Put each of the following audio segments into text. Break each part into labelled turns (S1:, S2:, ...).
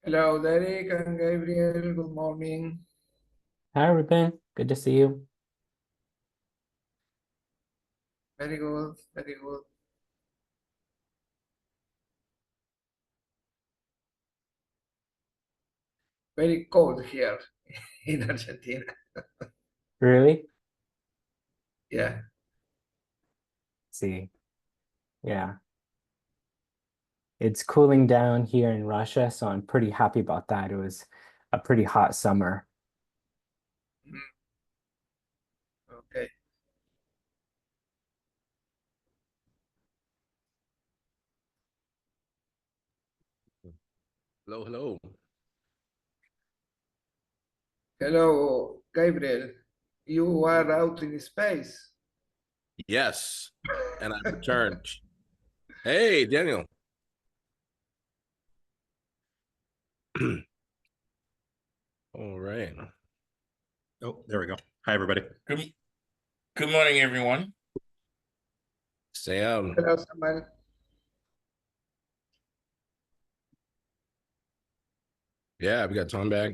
S1: Hello, Derek and Gabriel. Good morning.
S2: Hi, Ruben. Good to see you.
S1: Very good, very good. Very cold here in Argentina.
S2: Really?
S1: Yeah.
S2: See, yeah. It's cooling down here in Russia, so I'm pretty happy about that. It was a pretty hot summer.
S1: Mm, okay.
S3: Hello, hello.
S1: Hello, Gabriel. You are out in space.
S3: Yes, and I've returned. Hey, Daniel. All right.
S4: Oh, there we go. Hi, everybody.
S5: Good, good morning, everyone.
S3: Sam.
S1: Hello, Samuel.
S3: Yeah, we got Tom back.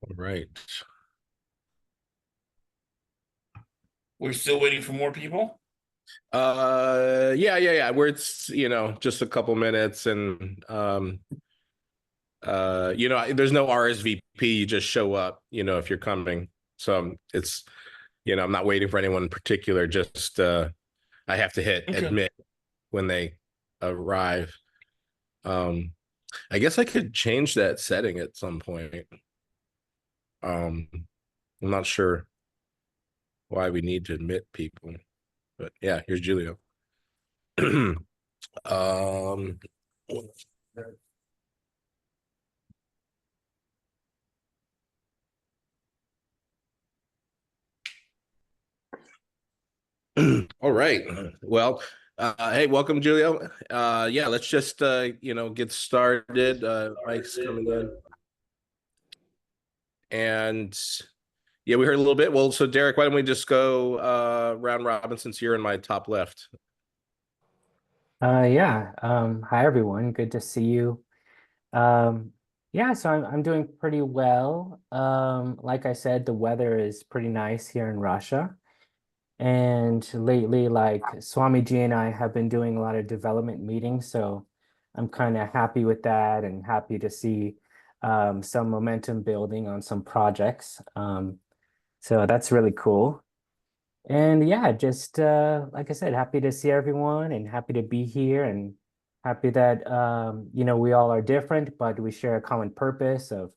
S3: All right.
S5: We're still waiting for more people.
S3: Yeah. Where it's, just a couple minutes and there's no RSVP, you just show up, if you're coming. So it's, I'm not waiting for anyone in particular, just I have to hit
S5: Okay.
S3: admit when they arrive. I guess I could change that setting at some point. I'm not sure why we need to admit people, but yeah, here's Julio. um, all right. Well, hey, welcome, Julio. Yeah, let's just get started. Mike's coming in, and yeah, we heard a little bit. Well, so Derek, why don't we just go round robin since you're in my top left?
S2: Yeah. Hi, everyone. Good to see you. Um, yeah, so I'm doing pretty well. Like I said, the weather is pretty nice here in Russia. And lately, like Swamiji and I have been doing a lot of development meetings, so I'm kind of happy with that and happy to see some momentum building on some projects. So that's really cool. And yeah, just like I said, happy to see everyone and happy to be here and happy that we all are different, but we share a common purpose of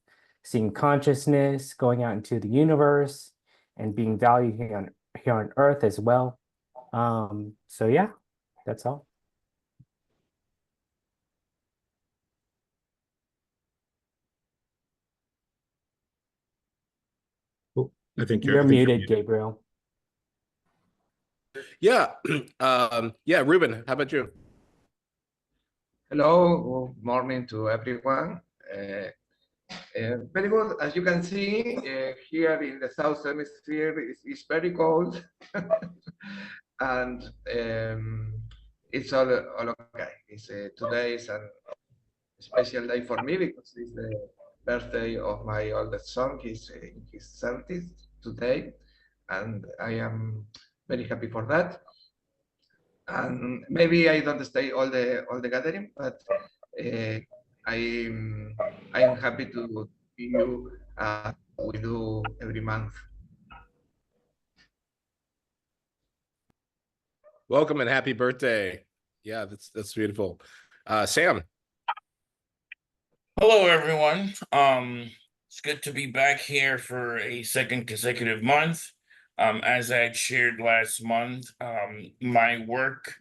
S2: seeing consciousness, going out into the universe, and being valued here on Earth as well. So yeah, that's all.
S4: Oh, I think
S2: You're
S4: I think you're
S2: muted,
S4: muted.
S2: Gabriel.
S3: Yeah, yeah, Ruben, how about you?
S1: Hello, good morning to everyone. Very good. As you can see, here in the South Hemisphere, it's very cold. And it's all okay. Today is a special day for me because it's the birthday of my oldest son. He's in his 30s today, and I am very happy for that. And maybe I don't stay all the gathering, but uh, I'm I'm happy to see you we do every month.
S3: Welcome and happy birthday. Yeah, that's beautiful. Sam.
S5: Hello, everyone. It's good to be back here for a second consecutive month. As I had shared last month, my work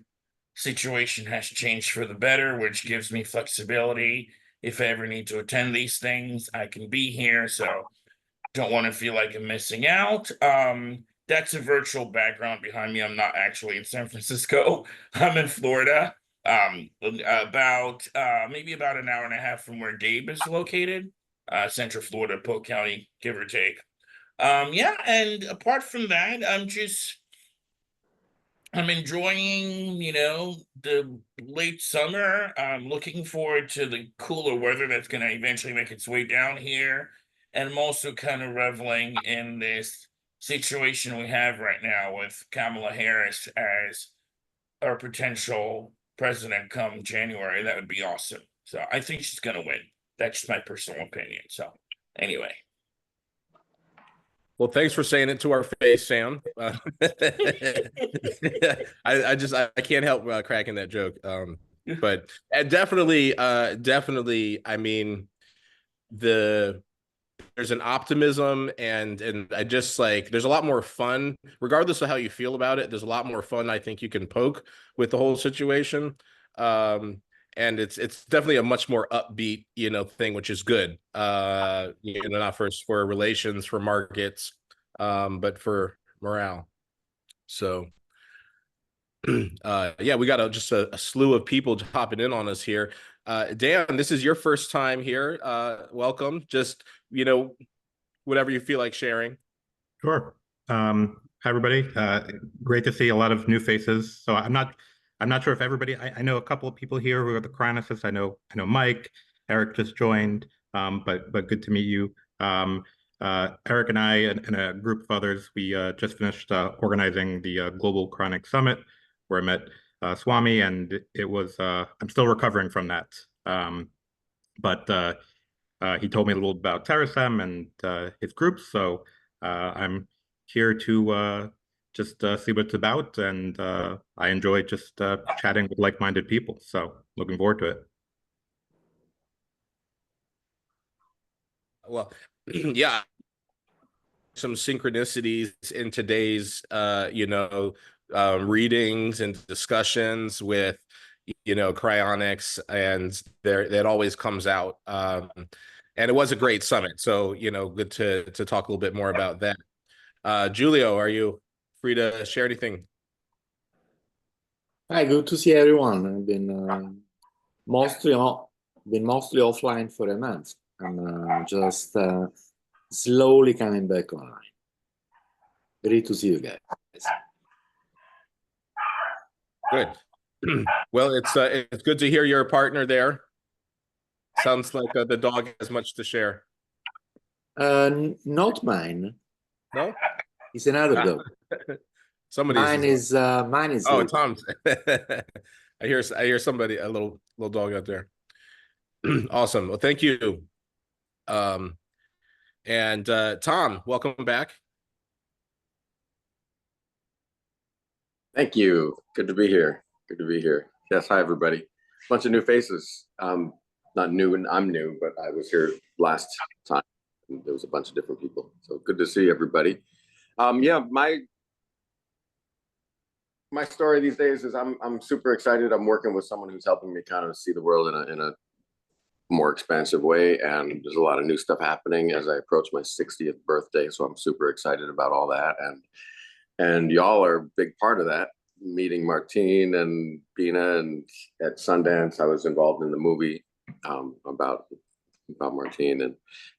S5: situation has changed for the better, which gives me flexibility. If I ever need to attend these things, I can be here. So don't want to feel like I'm missing out. That's a virtual background behind me. I'm not actually in San Francisco. I'm in Florida. About maybe about an hour and a half from where Gabe is located, Central Florida, Polk County, give or take. Yeah, and apart from that, I'm just I'm enjoying, the late summer. I'm looking forward to the cooler weather that's going to eventually make its way down here. And I'm also kind of reveling in this situation we have right now with Kamala Harris as our potential president come January. That would be awesome. So I think she's going to win. That's just my personal opinion. So anyway.
S3: Well, thanks for saying it to our face, Sam. I can't help cracking that joke. But definitely, I mean, there's an optimism and I just like there's a lot more fun, regardless of how you feel about it. There's a lot more fun I think you can poke with the whole situation. And it's definitely a much more upbeat, thing, which is good. Not for relations, for markets, but for morale. So yeah, we got just a slew of people hopping in on us here. Dan, this is your first time here. Welcome. Just, whatever you feel like sharing.
S4: Sure. Hi, everybody. Great to see a lot of new faces. So I'm not sure if everybody. I know a couple of people here who are the chronicists. I know Mike. Eric just joined. But good to meet you. Eric and I and a group of others. We just finished organizing the Global Chronic Summit, where I met Swami, and it was. I'm still recovering from that. But he told me a little about Terasem and his groups, so I'm here to just see what it's about, and I enjoy just chatting with like-minded people. So looking forward to it.
S3: Well, yeah, some synchronicities in today's, readings and discussions with, cryonics, and that always comes out. And it was a great summit. So, good to talk a little bit more about that. Julio, are you free to share anything?
S6: Hi, good to see everyone. I've been mostly offline for a month. I'm just slowly coming back online. Great to see you guys.
S3: Good. Well, it's good to hear you're a partner there. Sounds like the dog has much to share.
S6: Not mine.
S3: No?
S6: It's another dog. Mine is
S3: Oh, Tom's. I hear somebody, a little dog out there. Awesome. Well, thank you. And Tom, welcome back.
S7: Thank you. Good to be here. Good to be here. Yes, hi everybody. Bunch of new faces. Not new, and I'm new, but I was here last time. And there was a bunch of different people. So good to see everybody. Yeah, my story these days is I'm super excited. I'm working with someone who's helping me kind of see the world in a more expansive way, and there's a lot of new stuff happening as I approach my 60th birthday. So I'm super excited about all that, and y'all are a big part of that. Meeting Martine and Bina, and at Sundance, I was involved in the movie about Martine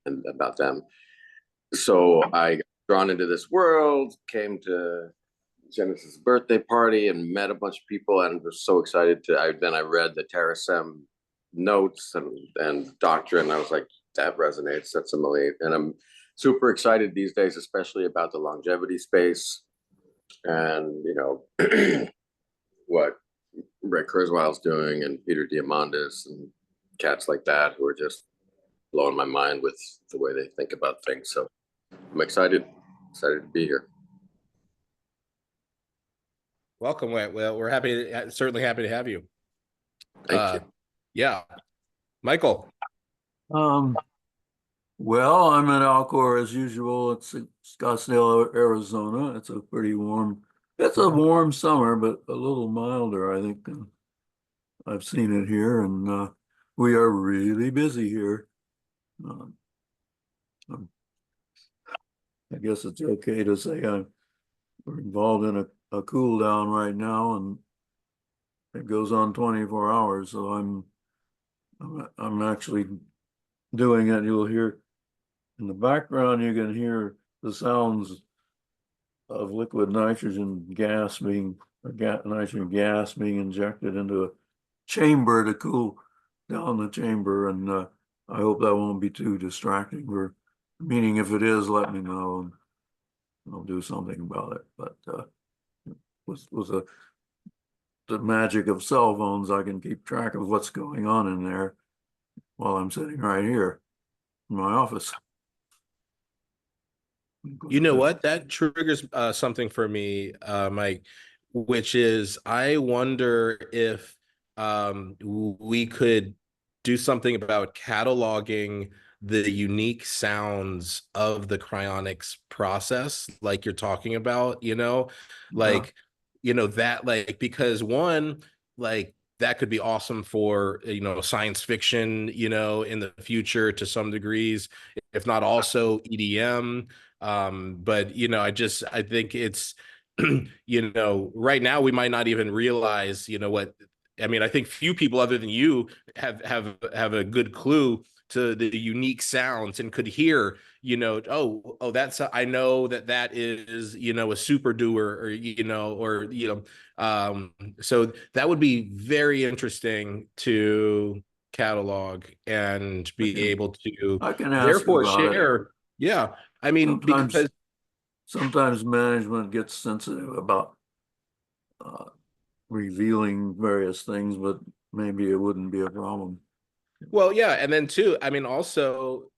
S7: and about them. So I got drawn into this world, came to Genesis' birthday party and met a bunch of people, and was so excited then I read the Terasem notes and doctrine. I was like, that resonates. That's amazing. And I'm super excited these days, especially about the longevity space. And what Ray Kurzweil's doing, and Peter Diamandis, and cats like that, who are just blowing my mind with the way they think about things. So I'm excited to be here.
S3: Welcome. Well, we're certainly happy to have you.
S7: Thank you.
S3: Yeah, Michael.
S8: Well, I'm in Alcor as usual. It's Scottsdale, Arizona. It's a warm summer, but a little milder, I think. I've seen it here, and we are really busy here. I guess it's okay to say we're involved in a cool down right now, and it goes on 24 hours. So I'm actually doing it. You'll hear in the background, you can hear the sounds of liquid nitrogen gas being, nitrogen gas being injected into a chamber to cool down the chamber. And I hope that won't be too distracting, or meaning if it is, let me know and I'll do something about it. But with the magic of cell phones, I can keep track of what's going on in there while I'm sitting right here in my office.
S3: You know what? That triggers something for me, Mike, which is I wonder if we could do something about cataloging the unique sounds of the cryonics process, like you're talking about, like, that, like, because one, like, that could be awesome for, science fiction, in the future to some degrees, if not also EDM. But I think it's right now we might not even realize what I mean. I think few people other than you have a good clue to the unique sounds and could hear, oh, that's I know that is, a super doer, so that would be very interesting to catalog and be able to
S8: I can ask
S3: therefore
S8: about it.
S3: share. Yeah. I mean, because
S8: sometimes management gets sensitive about revealing various things, but maybe it wouldn't be a problem.
S3: well, yeah, and then too, I mean, also,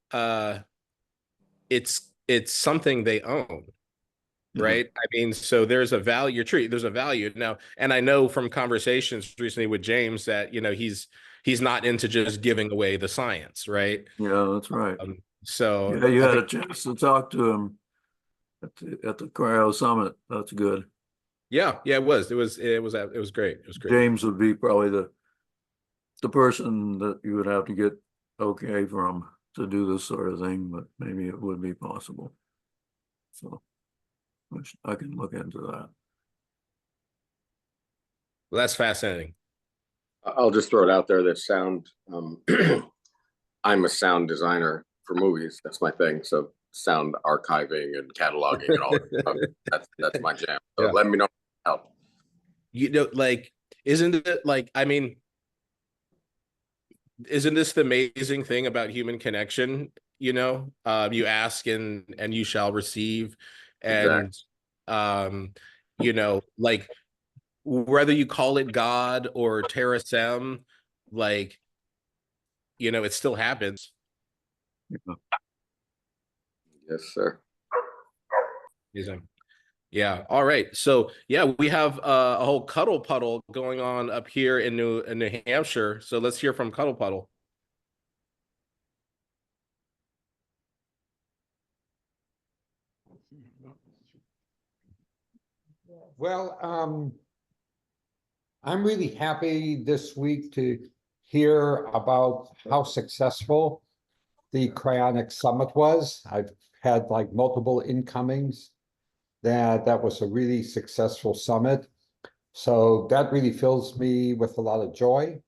S3: it's something they own, right? I mean, so there's a value. You're true. There's a value now, and I know from conversations recently with James that he's not into just giving away the science, right?
S8: Yeah, that's right.
S3: So
S8: yeah, you had a chance to talk to him at the Cryo Summit. That's good.
S3: Yeah, it was great. It was great.
S8: James would be probably the person that you would have to get okay from to do this sort of thing, but maybe it would be possible. So, which I can look into that.
S3: Well, that's fascinating.
S7: I'll just throw it out there that sound, I'm a sound designer for movies. That's my thing. So sound archiving and cataloging and all that. That's my jam. So let me know help.
S3: Like, isn't it like, I mean, isn't this the amazing thing about human connection? You ask and you shall receive. And like, whether you call it God or Terasem, like, it still happens.
S7: Yes, sir.
S3: Amazing. Yeah. All right. So yeah, we have a whole cuddle puddle going on up here in New Hampshire. So let's hear from Cuddle Puddle.
S9: Well, I'm really happy this week to hear about how successful the Cryonic Summit was. I've had like multiple incomings. That was a really successful summit. So that really fills me with a lot of joy.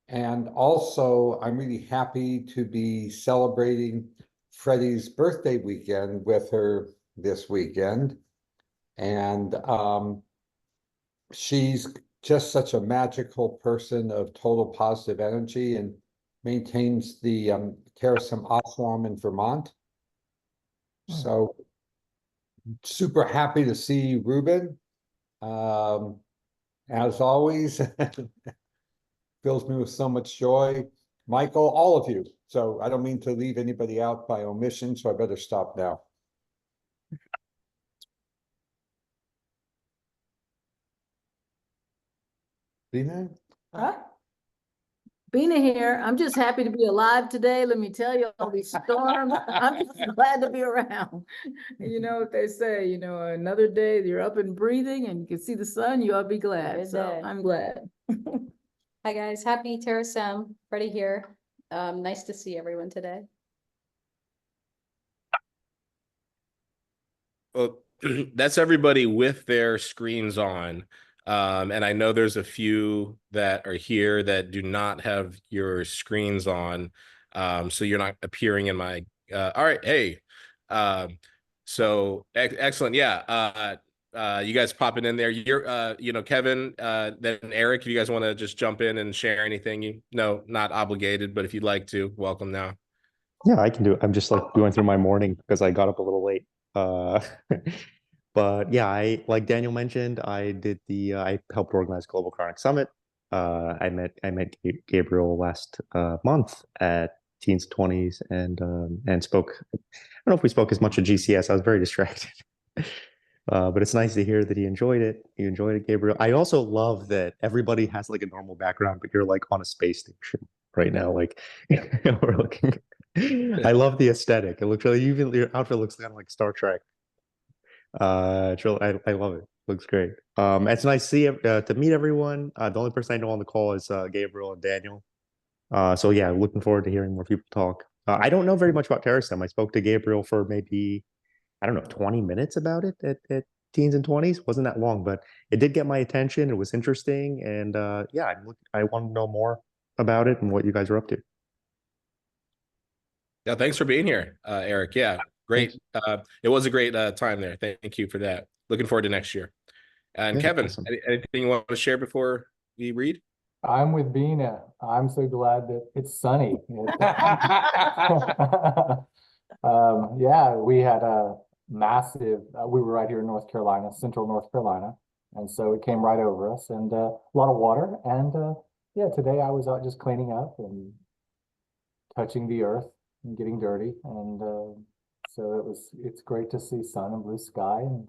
S9: And also, I'm really happy to be celebrating Freddie's birthday weekend with her this weekend. And she's just such a magical person of total positive energy and maintains the Terasem ashram in Vermont. So super happy to see Ruben. As always, fills me with so much joy. Michael, all of you. So I don't mean to leave anybody out by omission, so I better stop now. Dina?
S10: Huh? Bina here. I'm just happy to be alive today. Let me tell you, all these storms. I'm just glad to be around. You know what they say, another day you're up and breathing and you can see the sun, you ought to be glad.
S11: Good
S10: So
S11: day.
S10: I'm glad.
S11: Hi guys, happy Terasem, Freddie here. Nice to see everyone today.
S3: Well, that's everybody with their screens on. And I know there's a few that are here that do not have your screens on. So you're not appearing in my, all right. Hey, So excellent. Yeah. You guys popping in there. You're you know, Kevin, then Eric, if you guys want to just jump in and share anything, not obligated, but if you'd like to, welcome now.
S12: Yeah, I can do it. I'm just like going through my morning because I got up a little late. Uh, but yeah, like Daniel mentioned, I helped organize Global Chronic Summit. I met Gabriel last month at Teens 20s and spoke. I don't know if we spoke as much at GCS. I was very distracted. But it's nice to hear that he enjoyed it. You enjoyed it, Gabriel. I also love that everybody has like a normal background, but you're like on a space station right now. Like we're looking. I love the aesthetic. It looks really, even your outfit looks kind of like Star Trek. It's really, I love it. Looks great. It's nice to meet everyone. The only person I know on the call is Gabriel and Daniel. So yeah, looking forward to hearing more people talk. I don't know very much about Terasem. I spoke to Gabriel for maybe, I don't know, 20 minutes about it at Teens and 20s. Wasn't that long, but it did get my attention. It was interesting, and yeah, I want to know more about it and what you guys are up to.
S3: Yeah, thanks for being here, Eric. Yeah, great. It was a great time there. Thank you for that. Looking forward to next year. And
S12: Yeah,
S3: Kevin,
S12: awesome.
S3: anything you want to share before we read?
S13: I'm with Bina. I'm so glad that it's sunny. Yeah, we had a massive, we were right here in North Carolina, central North Carolina. And so it came right over us, and a lot of water. And yeah, today I was out just cleaning up and touching the earth and getting dirty. And so it's great to see sun and blue sky and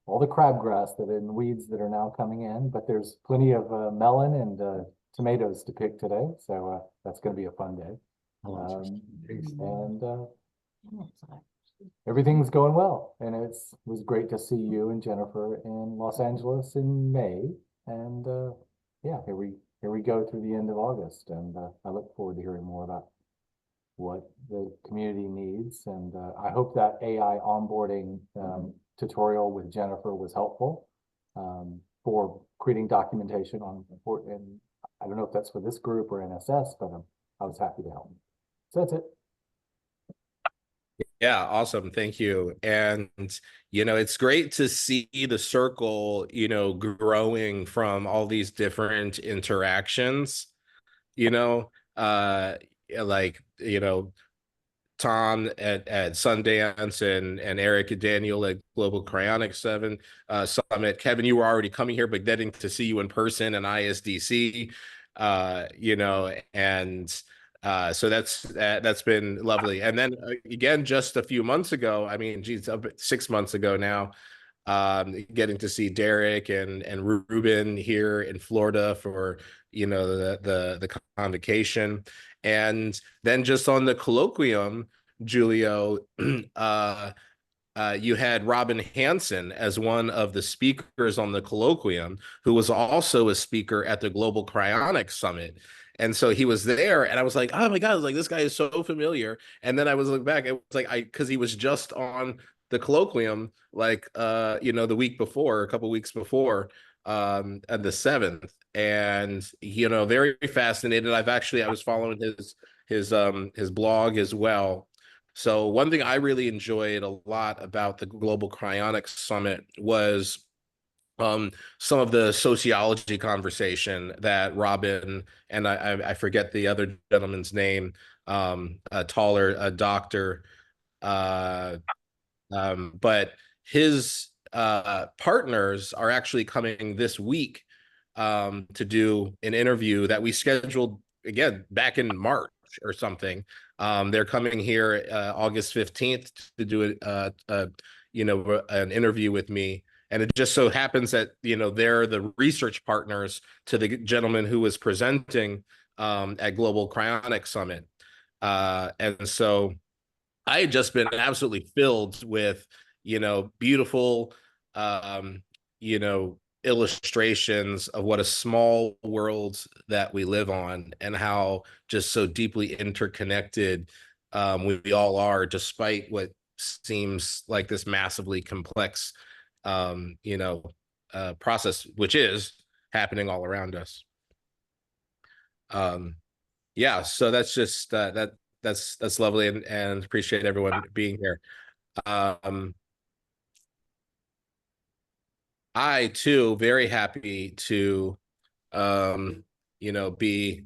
S13: all the crabgrass and weeds that are now coming in. But there's plenty of melon and tomatoes to pick today. So that's going to be a fun day. Everything's going well, and it was great to see you and Jennifer in Los Angeles in May, and yeah, here we go through the end of August, and I look forward to hearing more about what the community needs, and I hope that AI onboarding tutorial with Jennifer was helpful for creating documentation on, and I don't know if that's for this group or NSS, but I was happy to help. So that's it.
S3: Yeah, awesome. Thank you. And, it's great to see the circle, growing from all these different interactions, like, Tom at Sundance and Eric and Daniel at Global Cryonics Summit. Kevin, you were already coming here, but getting to see you in person in ISDC, and so that's been lovely. And then again, just a few months ago, I mean, geez, 6 months ago now, getting to see Derek and Ruben here in Florida for the convocation, and then just on the colloquium, Julio, you had Robin Hansen as one of the speakers on the colloquium, who was also a speaker at the Global Cryonics Summit. And so he was there, and I was like, oh my God, I was like, this guy is so familiar. And then I was looking back, it was like, because he was just on the colloquium, like, the week before, a couple weeks before, at the 7th. And, very fascinated. I was following his blog as well. So one thing I really enjoyed a lot about the Global Cryonics Summit was some of the sociology conversation that Robin, and I forget the other gentleman's name, a taller doctor, but his partners are actually coming this week to do an interview that we scheduled again back in March or something. They're coming here August 15th to do an interview with me. And it just so happens that, they're the research partners to the gentleman who was presenting at Global Cryonics Summit. And so I had just been absolutely filled with, beautiful, illustrations of what a small world that we live on, and how just so deeply interconnected we all are, despite what seems like this massively complex process, which is happening all around us. Yeah, so that's just that's lovely, and appreciate everyone being here. I too very happy to be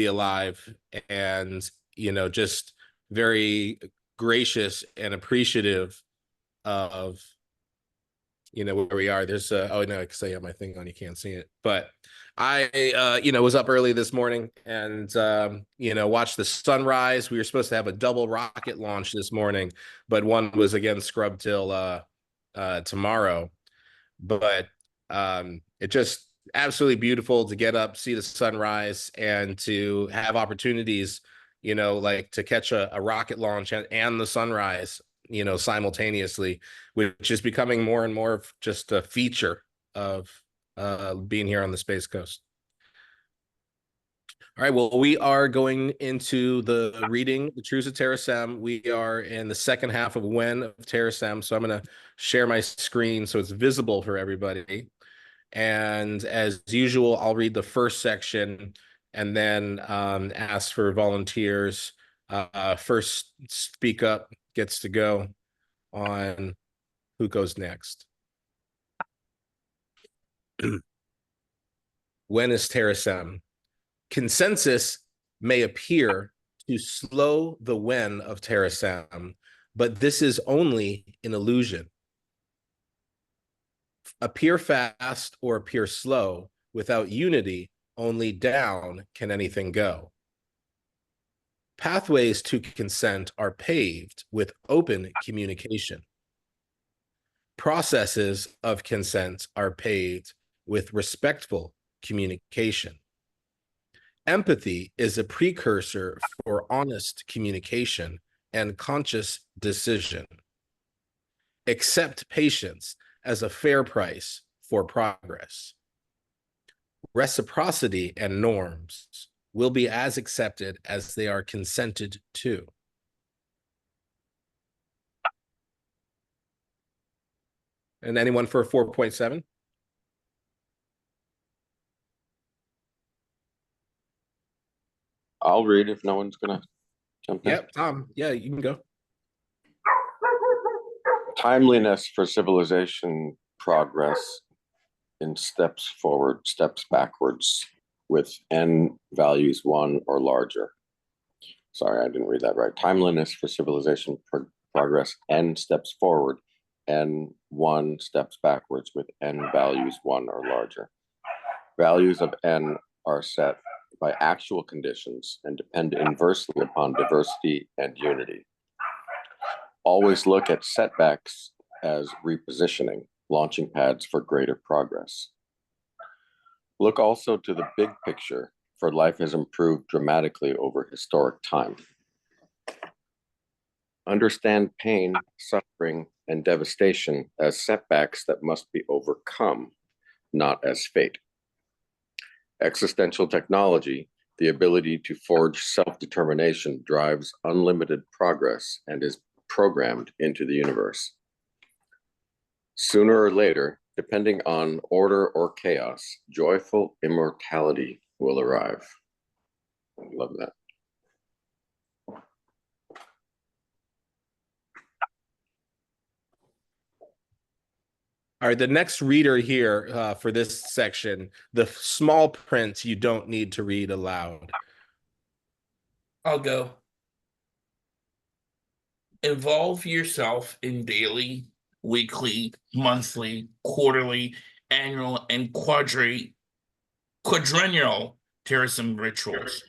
S3: alive, and just very gracious and appreciative of where we are. There's oh no, because I have my thing on, you can't see it, but I was up early this morning and watched the sunrise. We were supposed to have a double rocket launch this morning, but one was again scrubbed till tomorrow. But it just absolutely beautiful to get up, see the sunrise, and to have opportunities, like to catch a rocket launch and the sunrise, simultaneously, which is becoming more and more of just a feature of being here on the Space Coast. All right, well, we are going into the reading, the Truths of Terasem. We are in the second half of When of Terasem, so I'm going to share my screen so it's visible for everybody. And as usual, I'll read the first section and then ask for volunteers. First speak up gets to go on who goes next. When is Terasem? Consensus may appear to slow the when of Terasem, but this is only an illusion. Appear fast or appear slow, without unity, only down can anything go. Pathways to consent are paved with open communication. Processes of consent are paved with respectful communication. Empathy is a precursor for honest communication and conscious decision. Accept patience as a fair price for progress. Reciprocity and norms will be as accepted as they are consented to. And anyone for 4.7?
S7: I'll read if no one's gonna jump in.
S3: Yep, Tom. Yeah, you can go.
S7: Timeliness for civilization progress in steps forward, steps backwards, with n values 1 or larger. Sorry, I didn't read that right. Timeliness for civilization progress, n steps forward, n 1 steps backwards, with n values 1 or larger. Values of n are set by actual conditions and depend inversely upon diversity and unity. Always look at setbacks as repositioning, launching pads for greater progress. Look also to the big picture, for life has improved dramatically over historic time. Understand pain, suffering, and devastation as setbacks that must be overcome, not as fate. Existential technology, the ability to forge self-determination, drives unlimited progress and is programmed into the universe. Sooner or later, depending on order or chaos, joyful immortality will arrive. I love that.
S3: All right, the next reader here for this section, the small print you don't need to read aloud.
S5: I'll go. Involve yourself in daily, weekly, monthly, quarterly, annual, and quadrennial Terasem rituals.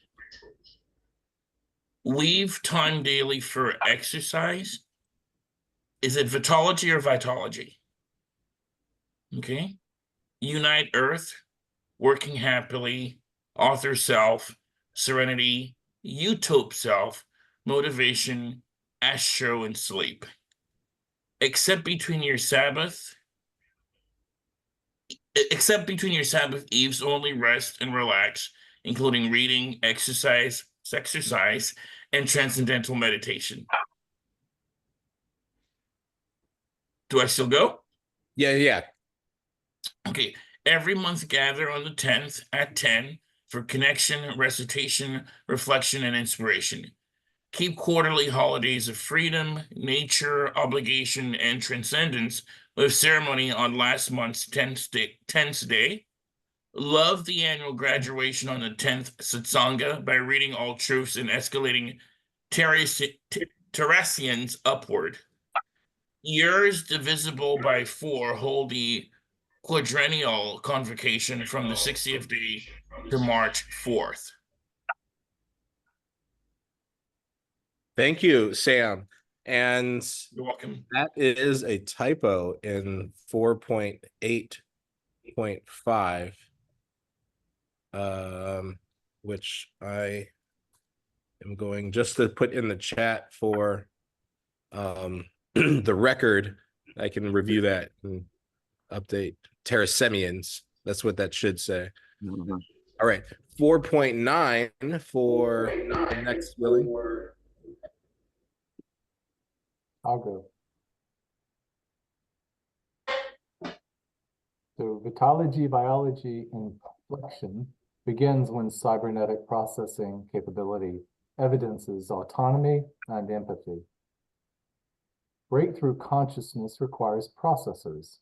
S5: Weave time daily for exercise. Is it vitology or vitology? Okay. Unite Earth, working happily, author self, serenity, utope self, motivation, astro, and sleep. Except between your Sabbath eves, only rest and relax, including reading, exercise, and transcendental meditation. Do I still go?
S3: Yeah.
S5: Okay. Every month, gather on the 10th at 10 for connection, recitation, reflection, and inspiration. Keep quarterly holidays of freedom, nature, obligation, and transcendence with ceremony on last month's 10th day. Love the annual graduation on the 10th satsanga by reading all truths and escalating Teresians upward. Years divisible by 4 hold the quadrennial convocation from the 60th day to March 4th.
S3: Thank you, Sam. And
S5: You're welcome.
S3: that is a typo in 4.8.5, which I am going just to put in the chat for the record. I can review that and update Terasemians. That's what that should say.
S8: Mhm.
S3: All right, 4.9 for the next Willie.
S13: I'll go. So vitology, biology, inflection begins when cybernetic processing capability evidences autonomy and empathy. Breakthrough consciousness requires processors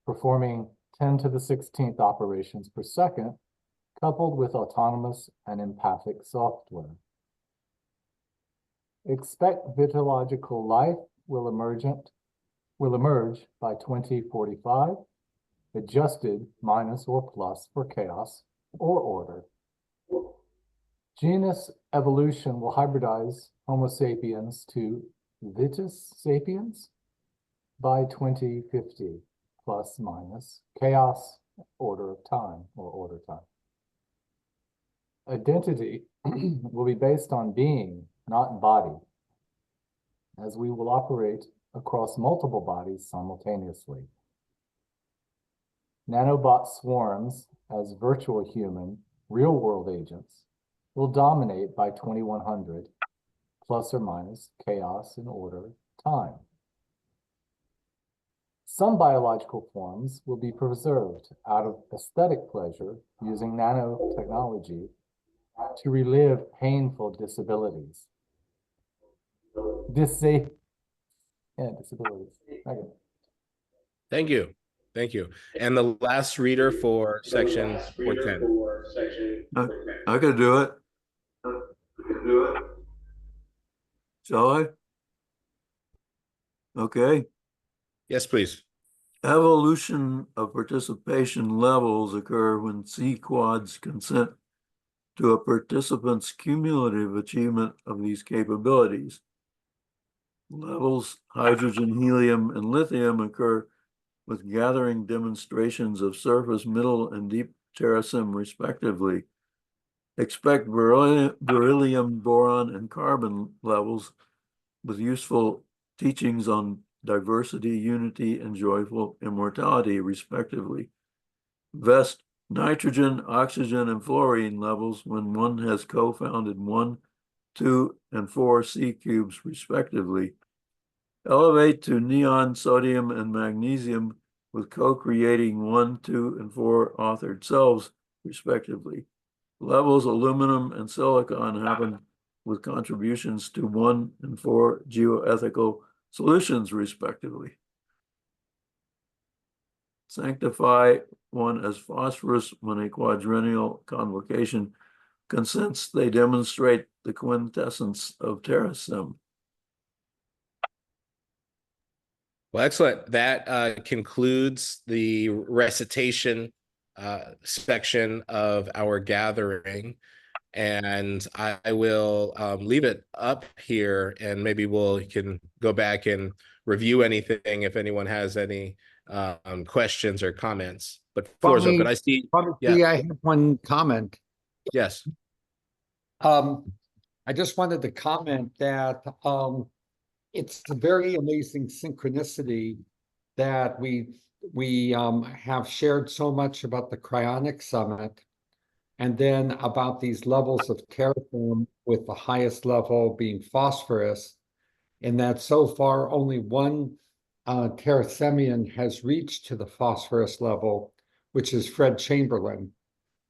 S13: performing 10 to the 16th operations per second, coupled with autonomous and empathic software. Expect vitological life will emerge by 2045, adjusted minus or plus for chaos or order. Genus evolution will hybridize Homo sapiens to Vitis sapiens by 2050, plus minus chaos, order of time or order time. Identity will be based on being, not body, as we will operate across multiple bodies simultaneously. Nanobot swarms as virtual human, real-world agents will dominate by 2100, plus or minus chaos and order time. Some biological forms will be preserved out of aesthetic pleasure using nanotechnology to relive painful disabilities. Disabilities. Okay.
S3: Thank you. Thank you. And the last reader for section 410.
S8: I could do it. Shall I? Okay.
S3: Yes, please.
S8: Evolution of participation levels occur when C-quads consent to a participant's cumulative achievement of these capabilities. Levels hydrogen, helium, and lithium occur with gathering demonstrations of surface, middle, and deep terasem, respectively. Expect beryllium, boron, and carbon levels with useful teachings on diversity, unity, and joyful immortality, respectively. Vest nitrogen, oxygen, and fluorine levels when one has co-founded 1, 2, and 4 C cubes, respectively. Elevate to neon, sodium, and magnesium with co-creating 1, 2, and 4 authored selves, respectively. Levels aluminum and silicon happen with contributions to 1 and 4 geoethical solutions, respectively. Sanctify 1 as phosphorus when a quadrennial convocation consents they demonstrate the quintessence of Terasem.
S3: Well, excellent. That concludes the recitation section of our gathering. And I will leave it up here, and maybe we can go back and review anything if anyone has any questions or comments. But floor is open. I see.
S9: Yeah, I have one comment.
S3: Yes.
S9: I just wanted to comment that it's a very amazing synchronicity that we have shared so much about the cryonic summit, and then about these levels of terraform, with the highest level being phosphorus, and that so far only one Terasemian has reached to the phosphorus level, which is Fred Chamberlain.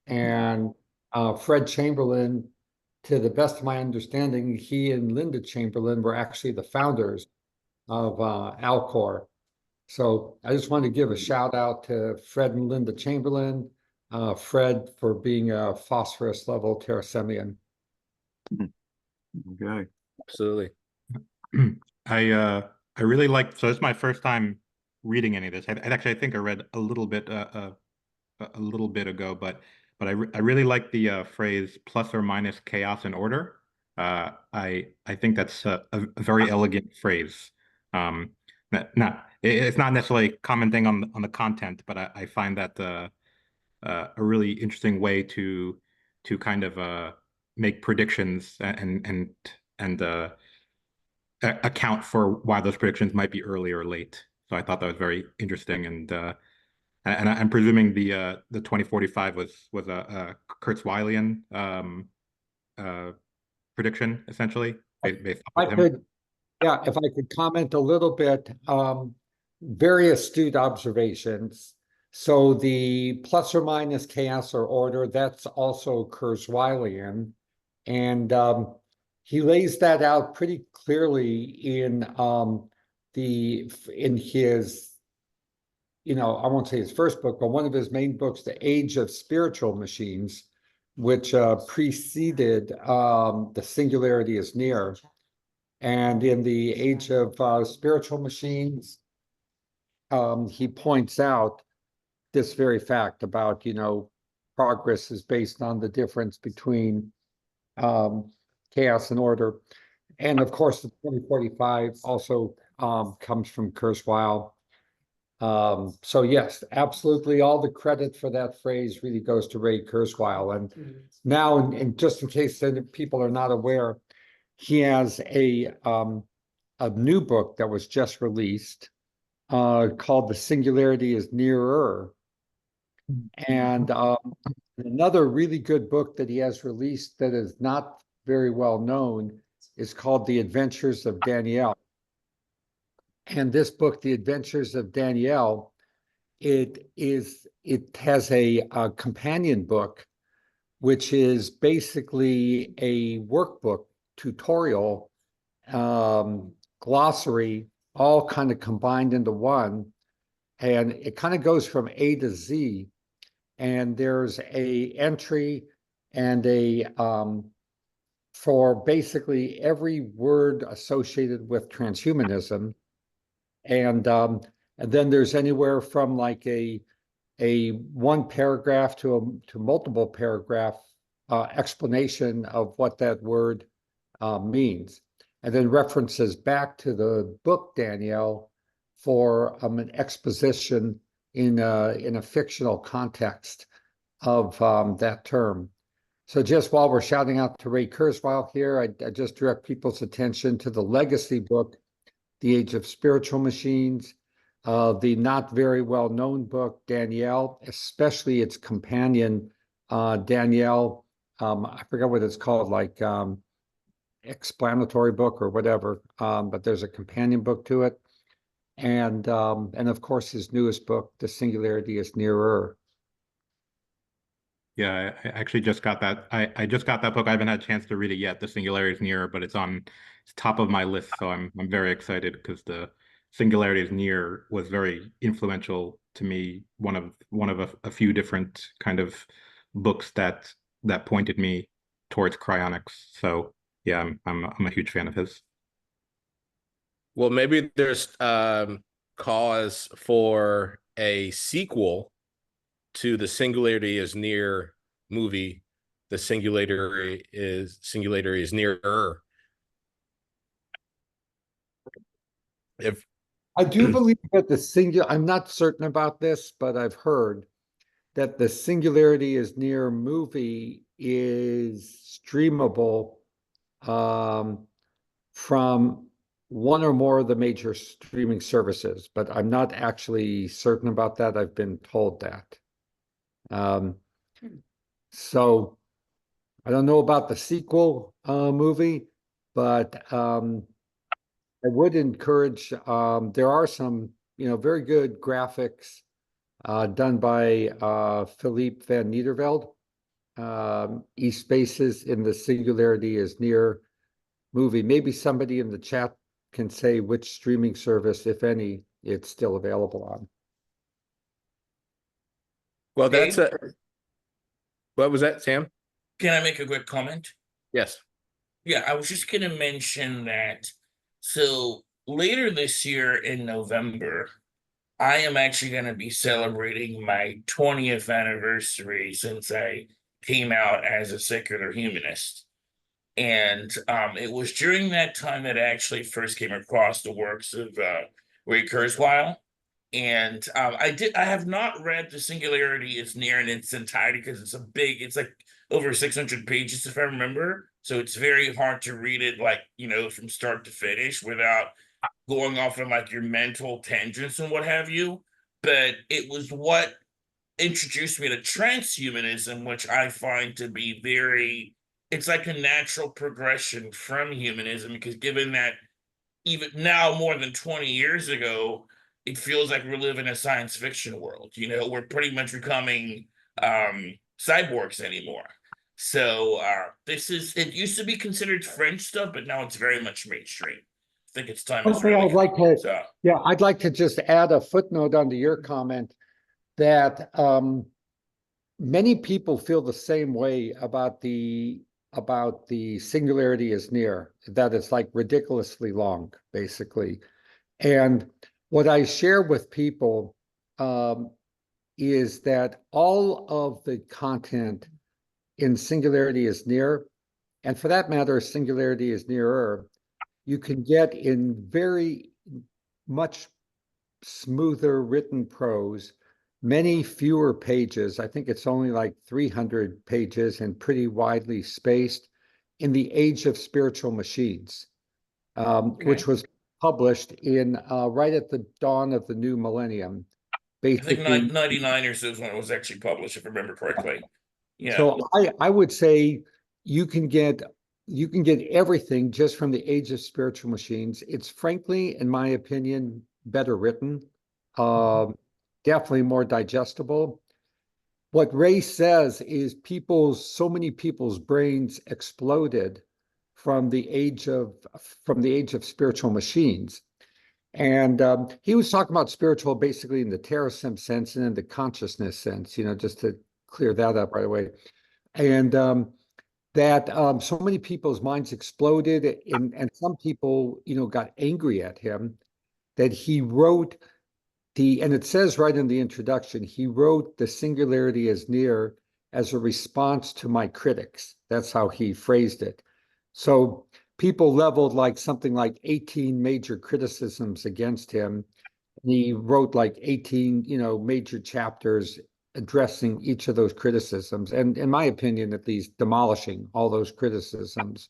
S9: And Fred Chamberlain, to the best of my understanding, he and Linda Chamberlain were actually the founders of Alcor. So I just want to give a shout out to Fred and Linda Chamberlain, Fred for being a phosphorus level Terasemian.
S8: Okay.
S3: Absolutely.
S4: I really like, so this is my first time reading any of this. I think I read a little bit ago, but I really like the phrase plus or minus chaos and order. I think that's a very elegant phrase. It's not necessarily commenting on the content, but I find that a really interesting way to kind of make predictions and account for why those predictions might be early or late. So I thought that was very interesting, and I'm presuming the 2045 was a Kurzweilian prediction, essentially, based
S9: I
S4: off of him.
S9: could, yeah, if I could comment a little bit, very astute observations. So the plus or minus chaos or order, that's also Kurzweilian. And he lays that out pretty clearly in his, I won't say his first book, but one of his main books, The Age of Spiritual Machines, which preceded The Singularity is Near. And in The Age of Spiritual Machines, he points out this very fact about, progress is based on the difference between chaos and order. And of course, the 2045 also comes from Kurzweil. So yes, absolutely all the credit for that phrase really goes to Ray Kurzweil. And now, and just in case people are not aware, he has a new book that was just released called The Singularity is Nearer. And another really good book that he has released that is not very well known is called The Adventures of Danielle. And this book, The Adventures of Danielle, it has a companion book, which is basically a workbook, tutorial, glossary, all kind of combined into one. And it kind of goes from A to Z. And there's a entry and for basically every word associated with transhumanism. And then there's anywhere from like a one paragraph to multiple paragraph explanation of what that word means, and then references back to the book Danielle for an exposition in a fictional context of that term. So just while we're shouting out to Ray Kurzweil here, I just direct people's attention to the legacy book, The Age of Spiritual Machines, the not very well-known book, Danielle, especially its companion, Danielle, I forget what it's called, like explanatory book or whatever, but there's a companion book to it. And of course, his newest book, The Singularity is Nearer.
S4: Yeah, I actually just got that. I just got that book. I haven't had a chance to read it yet. The Singularity is Near, but it's top of my list. So I'm very excited because the Singularity is Near was very influential to me. One of a few different kind of books that pointed me towards cryonics. So yeah, I'm a huge fan of his.
S3: Well, maybe there's cause for a sequel to The Singularity is Near movie. The Singularity is Nearer. If
S9: I do believe that I'm not certain about this, but I've heard that the Singularity is Near movie is streamable from one or more of the major streaming services, but I'm not actually certain about that. I've been told that. So I don't know about the sequel movie, but I would encourage, there are some, very good graphics done by Philippe van Nederveld. E-Spaces in the Singularity is Near movie. Maybe somebody in the chat can say which streaming service, if any, it's still available on.
S3: Well,
S5: Dave?
S3: that's what was that, Sam?
S5: Can I make a quick comment?
S3: Yes.
S5: Yeah, I was just gonna mention that. So later this year in November, I am actually gonna be celebrating my 20th anniversary since I came out as a secular humanist. And it was during that time that I actually first came across the works of Ray Kurzweil. And I have not read The Singularity is Near in its entirety because it's like over 600 pages if I remember. So it's very hard to read it like, from start to finish without going off on like your mental tangents and what have you. But it was what introduced me to transhumanism, which I find to be it's like a natural progression from humanism, because given that even now, more than 20 years ago, it feels like we're living in a science fiction world. We're pretty much becoming cyborgs anymore. So it used to be considered French stuff, but now it's very much mainstream. I think its time is
S9: Okay,
S5: really
S9: I'd like to,
S5: so.
S9: yeah, I'd like to just add a footnote onto your comment that many people feel the same way about the singularity is near, that it's like ridiculously long, basically. And what I share with people is that all of the content in singularity is near, and for that matter, singularity is nearer, you can get in very much smoother written prose, many fewer pages. I think it's only like 300 pages and pretty widely spaced, in The Age of Spiritual Machines, which was published in right at the dawn of the new millennium. Basically,
S5: I think 99 or so is when it was actually published, if I remember correctly. Yeah.
S9: So I would say you can get everything just from The Age of Spiritual Machines. It's frankly, in my opinion, better written, definitely more digestible. What Ray says is so many people's brains exploded from the age of spiritual machines. And he was talking about spiritual basically in the Terasem sense and in the consciousness sense, just to clear that up right away. And that so many people's minds exploded, and some people, got angry at him that he wrote and it says right in the introduction, he wrote The Singularity is Near as a response to my critics. That's how he phrased it. So people leveled something like 18 major criticisms against him. And he wrote 18, major chapters addressing each of those criticisms, and in my opinion, at least demolishing all those criticisms.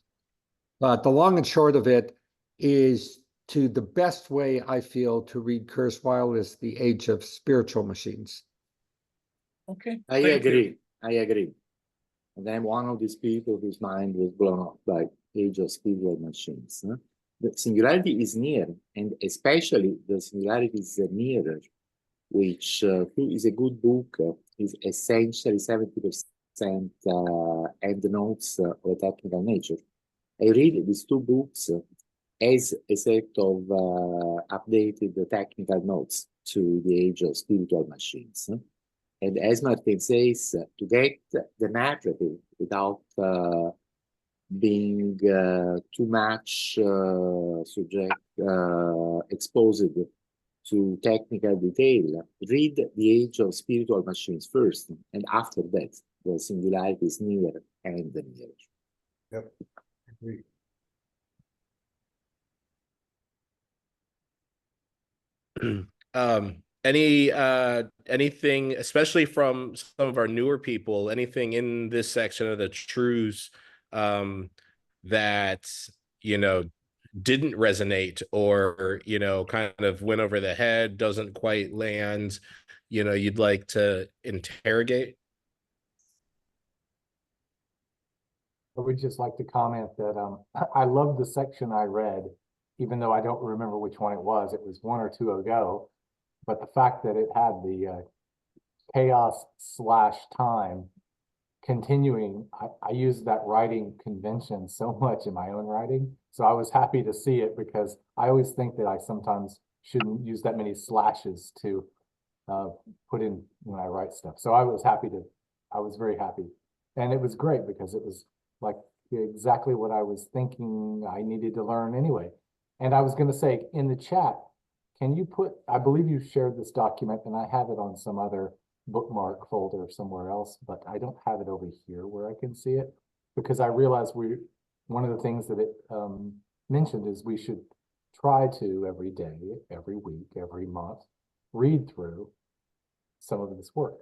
S9: But the long and short of it is, the best way I feel to read Kurzweil is The Age of Spiritual Machines.
S5: Okay.
S6: I agree. And I'm one of these people whose mind was blown up by Age of Spiritual Machines. Huh? The singularity is near, and especially the singularity is nearer, which is a good book, is essentially 70% endnotes of a technical nature. I read these two books as a set of updated technical notes to The Age of Spiritual Machines. And as Martin says, to get the narrative without being too much exposed to technical detail, read The Age of Spiritual Machines first, and after that, the singularity is near and nearer.
S9: Yep, agree.
S3: Anything, especially from some of our newer people, anything in this section of the truths that didn't resonate, or kind of went over the head, doesn't quite land, you'd like to interrogate?
S13: I would just like to comment that I love the section I read, even though I don't remember which one it was. It was one or two ago, but the fact that it had the chaos/time continuing, I use that writing convention so much in my own writing. So I was happy to see it, because I always think that I sometimes shouldn't use that many slashes to put in when I write stuff. So I was very happy. And it was great because it was like exactly what I was thinking I needed to learn anyway. And I was going to say in the chat, can you put, I believe you shared this document and I have it on some other bookmark folder somewhere else, but I don't have it over here where I can see it because I realized one of the things that it mentioned is we should try to every day, every week, every month, read through some of this work.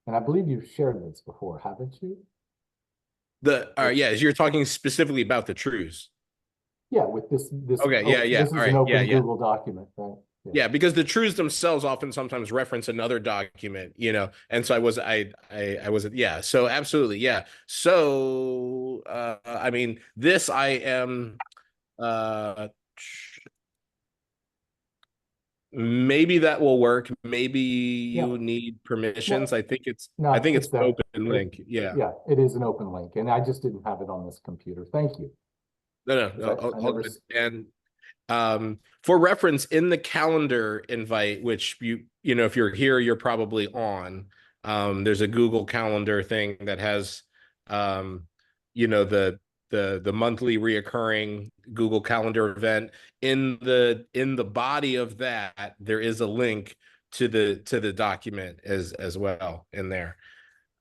S13: And I believe you've shared this before, haven't you?
S3: Yeah, you're talking specifically about the truths.
S13: Yeah, with this
S3: Okay, yeah.
S13: This is an open Google document, right?
S3: Yeah, because the truths themselves often sometimes reference another document, you know, and so I was yeah, so absolutely, yeah. So I mean, this I am maybe that will work. Maybe you need permissions.
S13: No,
S3: I think it's
S13: no,
S3: I think it's an
S13: there.
S3: open link. Yeah.
S13: Yeah, it is an open link, and I just didn't have it on this computer. Thank you.
S3: No, all good. And for reference, in the calendar invite, which you know, if you're here, you're probably on. There's a Google Calendar thing that has, you know, the monthly reoccurring Google Calendar event. In the body of that, there is a link to the document as well in there.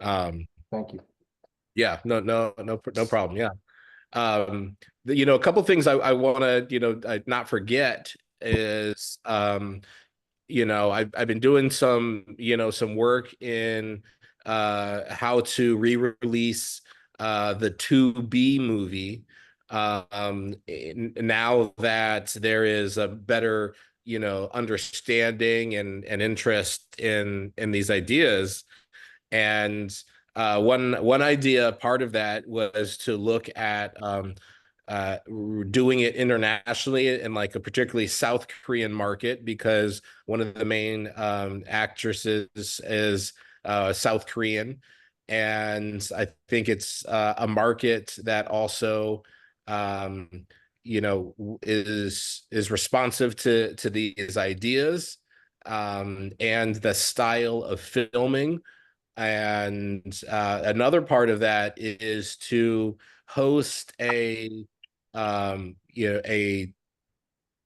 S13: Thank you.
S3: Yeah, no problem. Yeah. You know, a couple things I want to, you know, not forget is, you know, I've been doing some, you know, some work in how to re-release the 2B movie. Now that there is a better, you know, understanding and interest in these ideas. And one idea, part of that was to look at doing it internationally in like a particularly South Korean market, because one of the main actresses is South Korean. And I think it's a market that also, you know, is responsive to these ideas and the style of filming. And another part of that is to host a you know, a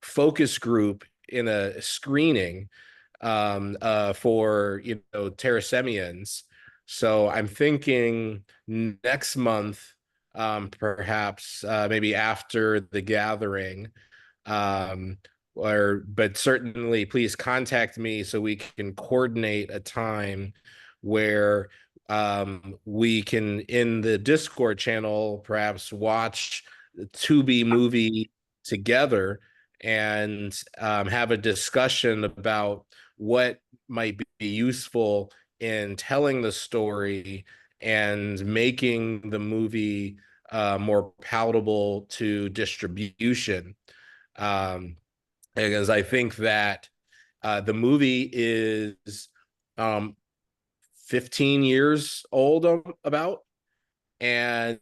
S3: focus group in a screening for, you know, Terasemians. So I'm thinking next month, perhaps maybe after the gathering, but certainly please contact me so we can coordinate a time where we can, in the Discord channel, perhaps watch the 2B movie together and have a discussion about what might be useful in telling the story and making the movie more palatable to distribution. Because I think that the movie is 15 years old about, and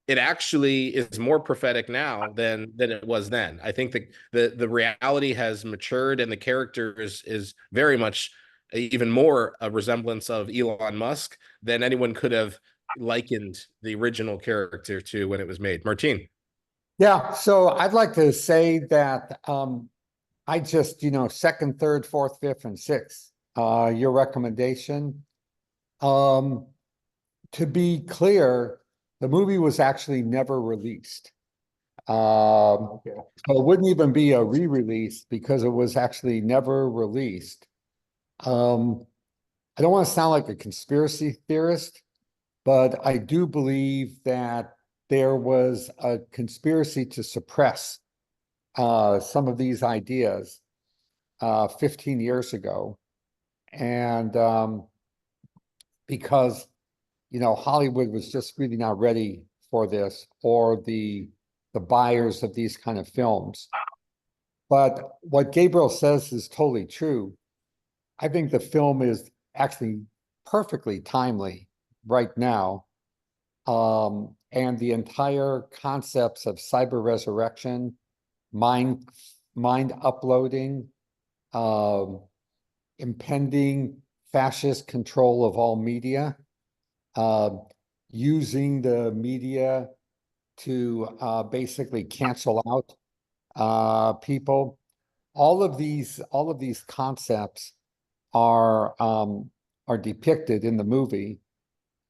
S3: it actually is more prophetic now than it was then. I think the reality has matured, and the character is very much even more a resemblance of Elon Musk than anyone could have likened the original character to when it was made. Martin.
S9: Yeah, so I'd like to say that I just, you know, second, third, fourth, fifth, and sixth, your recommendation. To be clear, the movie was actually never released. So it wouldn't even be a re-release because it was actually never released. I don't want to sound like a conspiracy theorist, but I do believe that there was a conspiracy to suppress some of these ideas 15 years ago. And because, you know, Hollywood was just really not ready for this, or the buyers of these kind of films. But what Gabriel says is totally true. I think the film is actually perfectly timely right now. And the entire concepts of cyber resurrection, mind uploading, impending fascist control of all media, using the media to basically cancel out people. All of these concepts are depicted in the movie,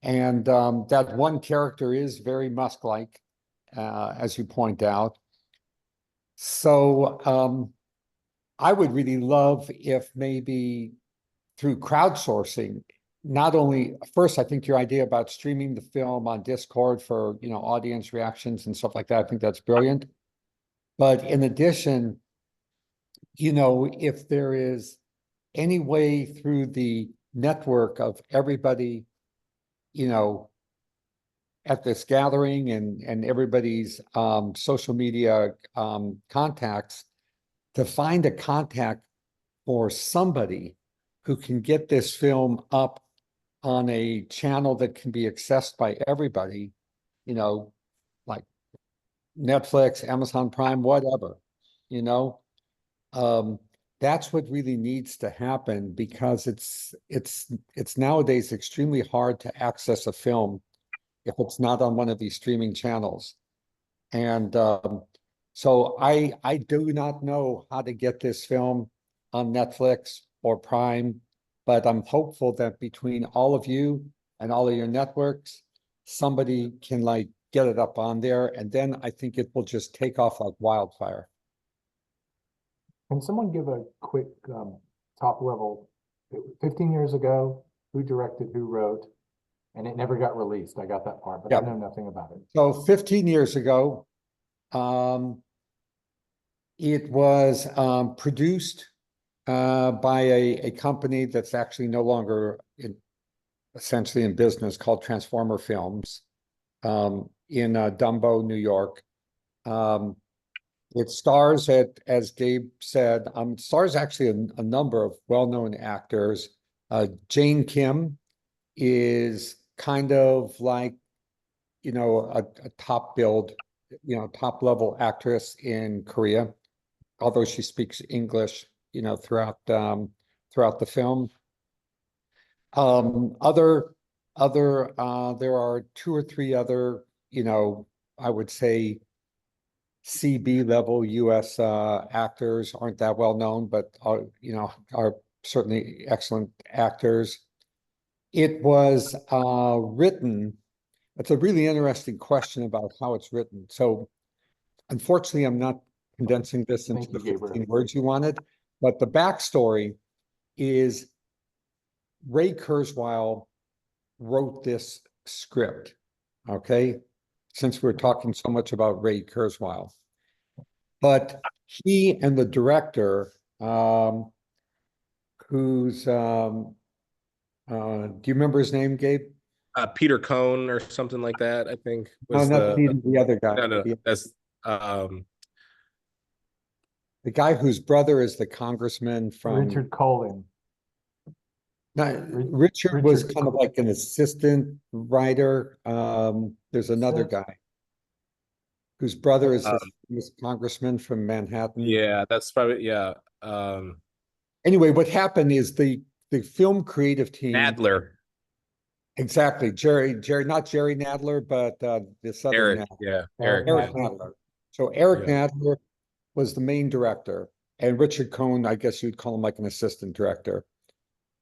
S9: and that one character is very Musk-like, as you point out. So I would really love if maybe through crowdsourcing, not only first, I think your idea about streaming the film on Discord for, you know, audience reactions and stuff like that, I think that's brilliant. But in addition, you know, if there is any way through the network of everybody, you know, at this gathering and everybody's social media contacts, to find a contact for somebody who can get this film up on a channel that can be accessed by everybody, you know, like Netflix, Amazon Prime, whatever, you know. That's what really needs to happen, because it's nowadays extremely hard to access a film if it's not on one of these streaming channels. And so I do not know how to get this film on Netflix or Prime, but I'm hopeful that between all of you and all of your networks, somebody can like get it up on there, and then I think it will just take off like wildfire.
S13: Can someone give a quick top level, 15 years ago, who directed, who wrote, and it never got released? I got that part, but I know nothing about it.
S9: So 15 years ago, it was produced by a company that's actually no longer essentially in business, called Transformer Films, in Dumbo, New York. It stars, as Gabe said, stars actually a number of well-known actors. Jane Kim is kind of like, you know, a top billed, you know, top level actress in Korea, although she speaks English, you know, throughout the film. There are 2 or 3 other, you know, I would say CB level US actors, aren't that well known, but are, you know, are certainly excellent actors. It was written. It's a really interesting question about how it's written. So unfortunately, I'm not condensing this into the 15 words you wanted, but the backstory is Ray Kurzweil wrote this script, okay? Since we're talking so much about Ray Kurzweil. But he and the director, who's, do you remember his name, Gabe?
S3: Peter Cohn or something like that, I think.
S9: Was no, not the other guy.
S3: No, that's
S9: the guy whose brother is the congressman from
S13: Richard Colvin.
S9: No, Richard was kind of like an assistant writer. There's another guy whose brother is this congressman from Manhattan.
S3: Yeah, that's probably
S9: Anyway, what happened is the film creative team.
S3: Nadler.
S9: Exactly, Jerry, not Jerry Nadler, but this other
S3: Eric,
S9: Nadler.
S3: Eric
S9: Nadler. So Eric Nadler was the main director, and Richard Cohn, I guess you'd call him like an assistant director.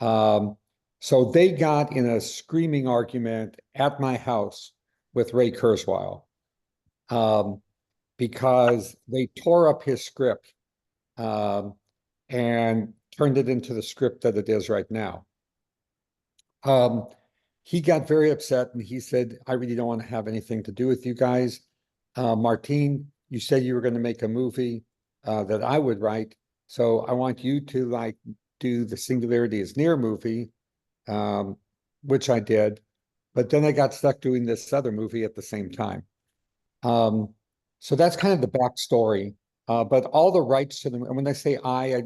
S9: So they got in a screaming argument at my house with Ray Kurzweil, because they tore up his script and turned it into the script that it is right now. He got very upset and he said, I really don't want to have anything to do with you guys. Martine, you said you were going to make a movie that I would write. So I want you to like do the Singularity is Near movie, which I did. But then I got stuck doing this other movie at the same time. So that's kind of the backstory. But all the rights to them, and when I say I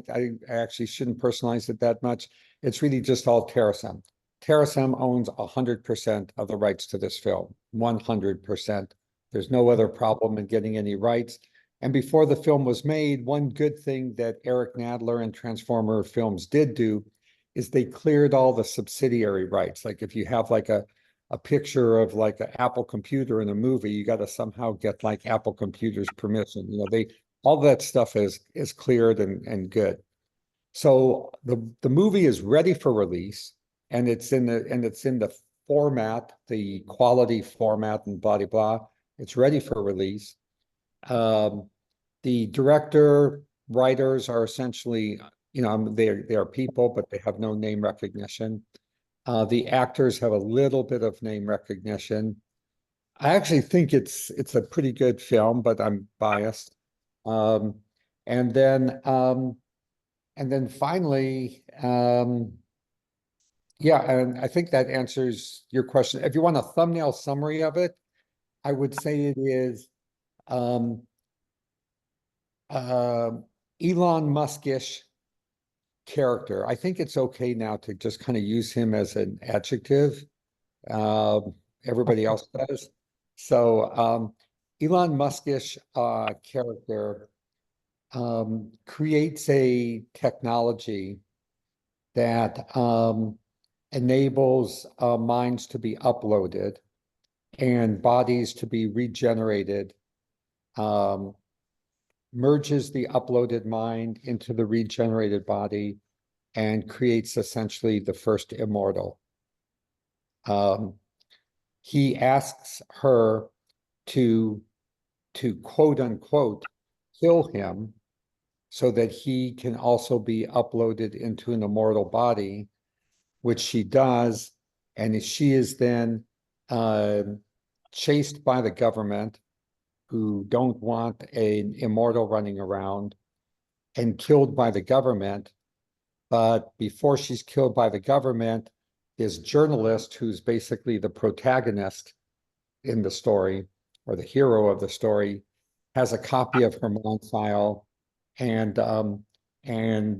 S9: actually shouldn't personalize it that much. It's really just all Terasem. Terasem owns 100% of the rights to this film, 100%. There's no other problem in getting any rights. And before the film was made, one good thing that Eric Nadler and Transformer Films did do is they cleared all the subsidiary rights. Like if you have like a picture of like an Apple computer in a movie, you got to somehow get like Apple Computer's permission. You know, all that stuff is cleared and good. So the movie is ready for release, and it's in the format, the quality format, and blah blah blah. It's ready for release. The director, writers are essentially, you know, they are people, but they have no name recognition. The actors have a little bit of name recognition. I actually think it's a pretty good film, but I'm biased. Um, and then finally, yeah, and I think that answers your question. If you want a thumbnail summary of it, I would say it is um, Elon Muskish character. I think it's okay now to just kind of use him as an adjective. Everybody else does. So Elon Muskish character creates a technology that enables minds to be uploaded and bodies to be regenerated, merges the uploaded mind into the regenerated body, and creates essentially the first immortal. He asks her to quote unquote kill him so that he can also be uploaded into an immortal body, which she does, and she is then chased by the government, who don't want an immortal running around, and killed by the government. But before she's killed by the government, this journalist, who's basically the protagonist in the story, or the hero of the story, has a copy of her mind file and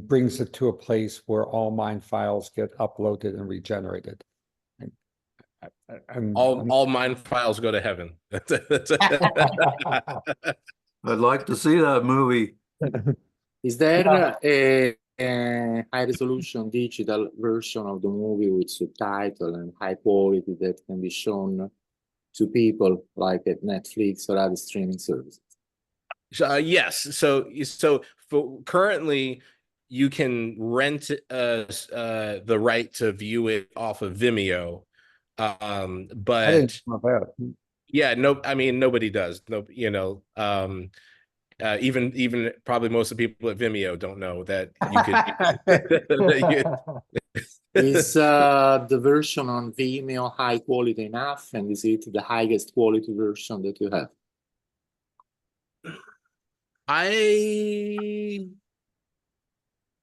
S9: brings it to a place where all mind files get uploaded and regenerated.
S3: All mind files go to heaven.
S8: I'd like to see that movie.
S6: Is there a high resolution digital version of the movie with subtitle and high quality that can be shown to people like at Netflix or other streaming services?
S3: Yes. So currently you can rent the right to view it off of Vimeo.
S9: I didn't
S3: But
S9: know that.
S3: yeah, no, I mean nobody does. No, you know, even probably most of the people at Vimeo don't know that you could.
S6: Is the version on Vimeo high quality enough, and is it the highest quality version that you have?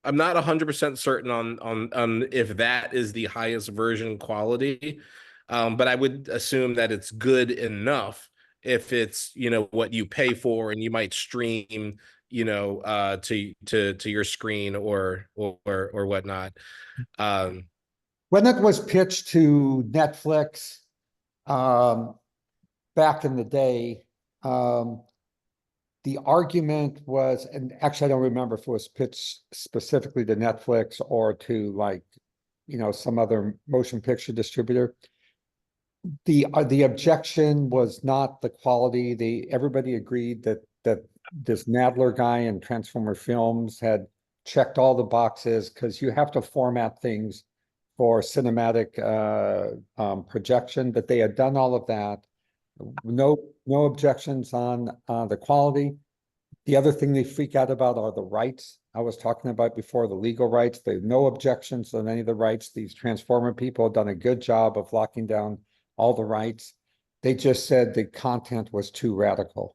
S3: I'm not 100% certain on if that is the highest version quality, but I would assume that it's good enough if it's, you know, what you pay for, and you might stream, you know, to your screen or whatnot.
S9: When it was pitched to Netflix back in the day, the argument was, and actually I don't remember if it was pitched specifically to Netflix or to, like, you know, some other motion picture distributor. The objection was not the quality. Everybody agreed that this Nadler guy in Transformer Films had checked all the boxes, because you have to format things for cinematic projection, but they had done all of that. No objections on the quality. The other thing they freak out about are the rights. I was talking about before, the legal rights. They have no objections on any of the rights. These Transformer people have done a good job of locking down all the rights. They just said the content was too radical.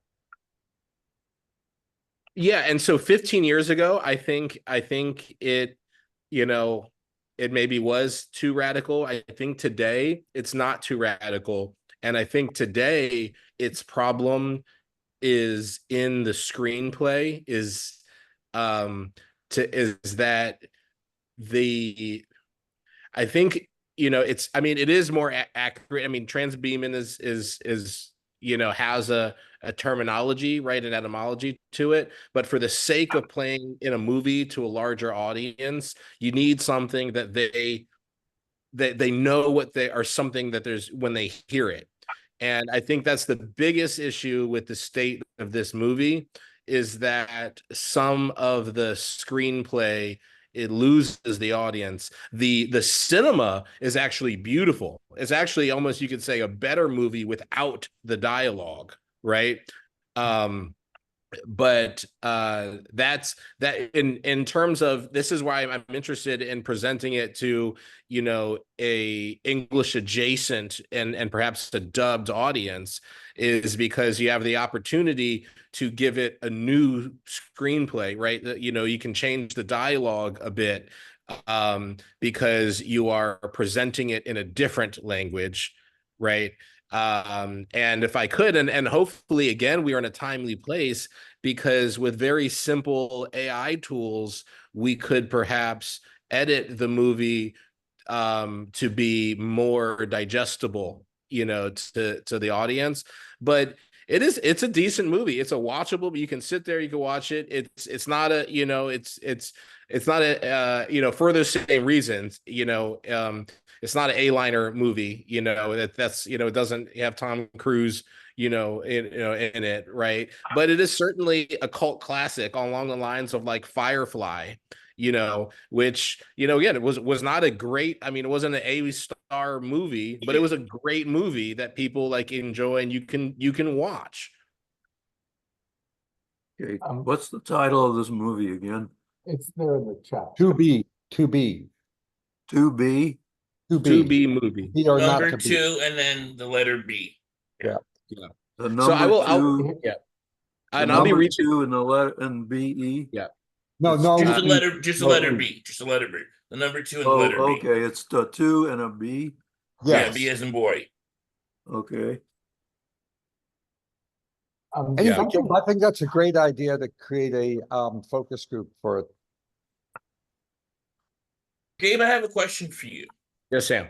S3: Yeah, and so 15 years ago, I think it, you know, it maybe was too radical. I think today it's not too radical. And I think today its problem is in the screenplay, is that I think, you know, it is more accurate. I mean, Trans Beeman is has a terminology, right, an etymology to it. But for the sake of playing in a movie to a larger audience, you need something that they know what they are, something that there's when they hear it. And I think that's the biggest issue with the state of this movie, is that some of the screenplay, it loses the audience. The cinema is actually beautiful. It's actually almost, you could say, a better movie without the dialogue, right? But that's that in terms of, this is why I'm interested in presenting it to a English adjacent and perhaps a dubbed audience, is because you have the opportunity to give it a new screenplay, right? You can change the dialogue a bit, because you are presenting it in a different language, right? And if I could, and hopefully, again, we are in a timely place, because with very simple AI tools, we could perhaps edit the movie to be more digestible, to the audience. But it's a decent movie. It's a watchable, but you can sit there, you can watch it. It's not a, it's not a, for those same reasons, it's not an A-liner movie, that's, it doesn't have Tom Cruise, in it, right? But it is certainly a cult classic along the lines of like Firefly, which, again, it was not a great, I mean, it wasn't an A-star movie, but it was a great movie that people like enjoy and you can watch.
S8: Okay, what's the title of this movie again?
S13: It's there in the chat.
S9: To be, to be,
S8: 2B?
S9: to
S3: To
S9: be,
S3: be movie.
S9: be or not
S5: Number
S9: to be.
S5: 2 and then the letter B.
S9: Yeah.
S8: The
S3: So
S8: number
S3: I'll
S8: two,
S3: yeah.
S8: the
S3: And I'll be
S8: number
S3: reaching.
S8: 2 and the letter and BE?
S3: Yeah.
S9: No,
S8: It's
S9: no.
S5: Just the
S8: two-
S5: letter, just the
S8: no,
S5: letter B. Just the letter B. The number 2 and the
S8: Oh,
S5: letter B.
S8: okay, it's the 2 and a B?
S5: Yeah,
S9: Yes.
S5: B as in boy.
S8: Okay.
S9: And
S3: Yeah.
S9: Jacob, I think that's a great idea to create a focus group for it.
S5: Gabe, I have a question for you.
S3: Yes, Sam.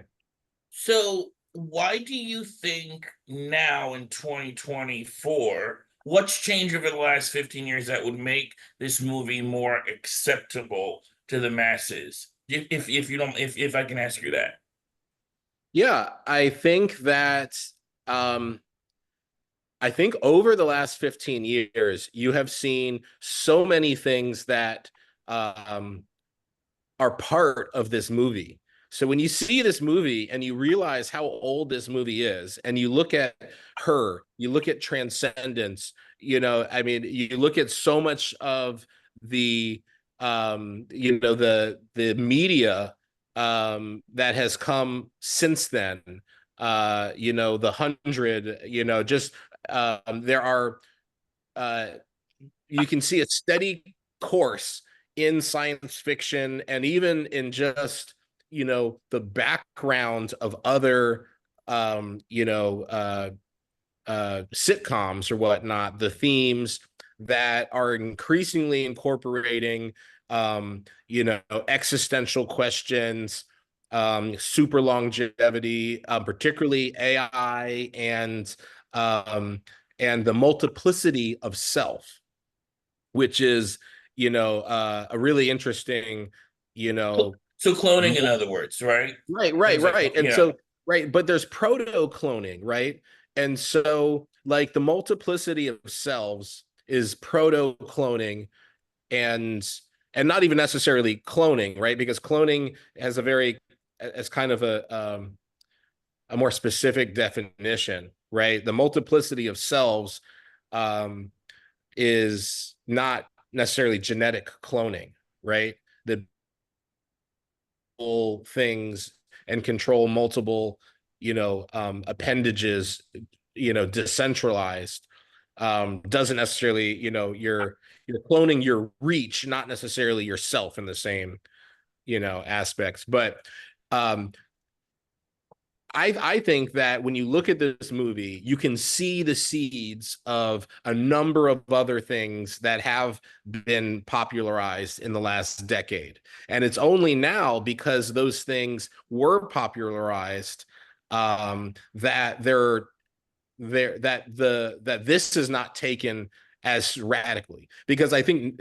S5: So why do you think now in 2024, what's changed over the last 15 years that would make this movie more acceptable to the masses? If you don't, if I can ask you that.
S3: Yeah, I think that I think over the last 15 years, you have seen so many things that are part of this movie. So when you see this movie and you realize how old this movie is, and you look at her, you look at Transcendence, I mean, you look at so much of the the media that has come since then, the 100, just there are you can see a steady course in science fiction, and even in just the background of other sitcoms or whatnot, the themes that are increasingly incorporating existential questions, super longevity, particularly AI, and the multiplicity of self, which is a really interesting
S5: So cloning, in other words, right?
S3: right. And
S5: yeah.
S3: so but there's proto cloning, right? And so like the multiplicity of selves is proto cloning, and not even necessarily cloning, right? Because cloning has as kind of a more specific definition, right? The multiplicity of selves is not necessarily genetic cloning, right? The things and control multiple, appendages, decentralized, doesn't necessarily, you're cloning your reach, not necessarily yourself in the same, aspects. But I think that when you look at this movie, you can see the seeds of a number of other things that have been popularized in the last decade. And it's only now, because those things were popularized, that they're that this is not taken as radically, because I think